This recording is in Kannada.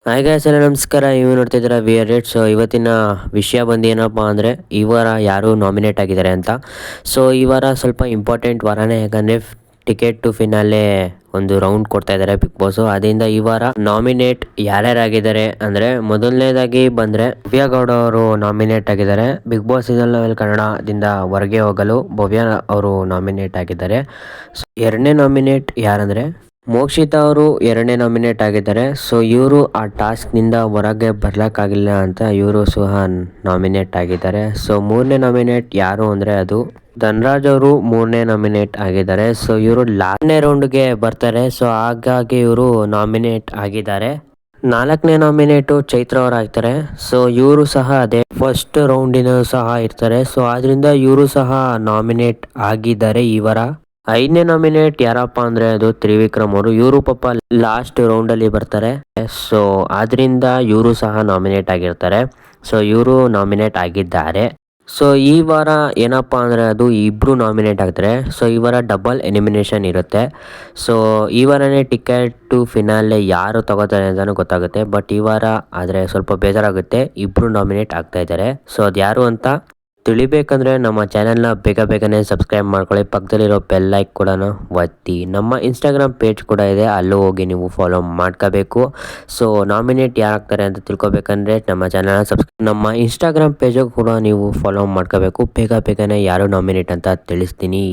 ಹಾಯ್ ಗಾಯ್ಸ್ ಎಲ್ಲ ನಮಸ್ಕಾರ. ನೀವು ನೋಡ್ತಾ ಇದ್ದೀರಾ ವಿ ಆರ್ ರೇಟ್. ಸೊ ಇವತ್ತಿನ ವಿಷಯ ಬಂದು ಏನಪ್ಪ ಅಂದರೆ ಈ ವಾರ ಯಾರು ನಾಮಿನೇಟ್ ಆಗಿದ್ದಾರೆ ಅಂತ. ಸೊ ಈ ವಾರ ಸ್ವಲ್ಪ ಇಂಪಾರ್ಟೆಂಟ್ ವಾರನೇ, ಯಾಕಂದರೆ ಟಿಕೆಟ್ ಟು ಫಿನಾಲೆ ಒಂದು ರೌಂಡ್ ಕೊಡ್ತಾ ಇದ್ದಾರೆ ಬಿಗ್ ಬಾಸ್. ಅದರಿಂದ ಈ ವಾರ ನಾಮಿನೇಟ್ ಯಾರ್ಯಾರಾಗಿದ್ದಾರೆ ಅಂದರೆ, ಮೊದಲನೇದಾಗಿ ಬಂದರೆ ಭವ್ಯ ಗೌಡ ಅವರು ನಾಮಿನೇಟ್ ಆಗಿದ್ದಾರೆ. ಬಿಗ್ ಬಾಸ್ ಸೀಸನ್ 11 ಕನ್ನಡದಿಂದ ಹೊರಗೆ ಹೋಗಲು ಭವ್ಯ ಅವರು ನಾಮಿನೇಟ್ ಆಗಿದ್ದಾರೆ. ಸೊ ಎರಡನೇ ನಾಮಿನೇಟ್ ಯಾರಂದರೆ ಮೋಕ್ಷಿತಾ ಅವರು ಎರಡನೇ ನಾಮಿನೇಟ್ ಆಗಿದ್ದಾರೆ. ಸೊ ಇವರು ಆ ಟಾಸ್ಕ್ನಿಂದ ಹೊರಗೆ ಬರ್ಲಿಕ್ಕಾಗಿಲ್ಲ ಅಂತ ಇವರು ಸಹ ನಾಮಿನೇಟ್ ಆಗಿದ್ದಾರೆ. ಸೊ ಮೂರನೇ ನಾಮಿನೇಟ್ ಯಾರು ಅಂದರೆ ಅದು ಧನರಾಜ್ ಅವರು ಮೂರನೇ ನಾಮಿನೇಟ್ ಆಗಿದ್ದಾರೆ. ಸೊ ಇವರು ಲಾಸ್ಟ್ನೇ ರೌಂಡ್ಗೆ ಬರ್ತಾರೆ. ಸೊ ಹಾಗಾಗಿ ಇವರು ನಾಮಿನೇಟ್ ಆಗಿದ್ದಾರೆ. ನಾಲ್ಕನೇ ನಾಮಿನೇಟು ಚೈತ್ರ ಅವರು ಆಗ್ತಾರೆ. ಸೊ ಇವರು ಸಹ ಅದೇ ಫಸ್ಟ್ ರೌಂಡಿನ ಸಹ ಇರ್ತಾರೆ. ಸೊ ಆದ್ರಿಂದ ಇವರು ಸಹ ನಾಮಿನೇಟ್ ಆಗಿದ್ದಾರೆ ಈ ವಾರ. ಐದನೇ ನಾಮಿನೇಟ್ ಯಾರಪ್ಪ ಅಂದ್ರೆ ಅದು ತ್ರಿವಿಕ್ರಮ್ ಅವರು. ಇವರು ಪಾಪ ಲಾಸ್ಟ್ ರೌಂಡ್ ಅಲ್ಲಿ ಬರ್ತಾರೆ. ಸೊ ಆದ್ರಿಂದ ಇವರು ಸಹ ನಾಮಿನೇಟ್ ಆಗಿರ್ತಾರೆ. ಸೊ ಇವರು ನಾಮಿನೇಟ್ ಆಗಿದ್ದಾರೆ. ಸೊ ಈ ವಾರ ಏನಪ್ಪಾ ಅಂದ್ರೆ ಅದು ಇಬ್ರು ನಾಮಿನೇಟ್ ಆಗ್ತಾರೆ. ಸೊ ಈ ವಾರ ಡಬಲ್ ಎಲಿಮಿನೇಷನ್ ಇರುತ್ತೆ. ಸೊ ಈ ವಾರನೇ ಟಿಕೆಟ್ ಟು ಫಿನಾಲೆ ಯಾರು ತಗೋತಾರೆ ಅಂತಾನು ಗೊತ್ತಾಗುತ್ತೆ. ಬಟ್ ಈ ವಾರ ಆದರೆ ಸ್ವಲ್ಪ ಬೇಜಾರಾಗುತ್ತೆ, ಇಬ್ರು ನಾಮಿನೇಟ್ ಆಗ್ತಾ ಇದ್ದಾರೆ. ಸೊ ಅದು ಯಾರು ಅಂತ ತಿಳಿಬೇಕಂದ್ರೆ ನಮ್ಮ ಚಾನೆಲ್ನ ಬೇಗನೆ ಸಬ್ಸ್ಕ್ರೈಬ್ ಮಾಡ್ಕೊಳ್ಳಿ. ಪಕ್ಕದಲ್ಲಿರೋ ಬೆಲ್ ಲೈಕ್ ಕೂಡ ಒತ್ತಿ. ನಮ್ಮ ಇನ್ಸ್ಟಾಗ್ರಾಮ್ ಪೇಜ್ ಕೂಡ ಇದೆ, ಅಲ್ಲೂ ಹೋಗಿ ನೀವು ಫಾಲೋ ಮಾಡ್ಕೋಬೇಕು. ಸೊ ನಾಮಿನೇಟ್ ಯಾರಾಗ್ತಾರೆ ಅಂತ ತಿಳ್ಕೊಬೇಕಂದ್ರೆ ನಮ್ಮ ಚಾನಲ್ನ ನಮ್ಮ ಇನ್ಸ್ಟಾಗ್ರಾಮ್ ಪೇಜು ಕೂಡ ನೀವು ಫಾಲೋ ಮಾಡ್ಕೋಬೇಕು. ಬೇಗನೆ ಯಾರು ನಾಮಿನೇಟ್ ಅಂತ ತಿಳಿಸ್ತೀನಿ.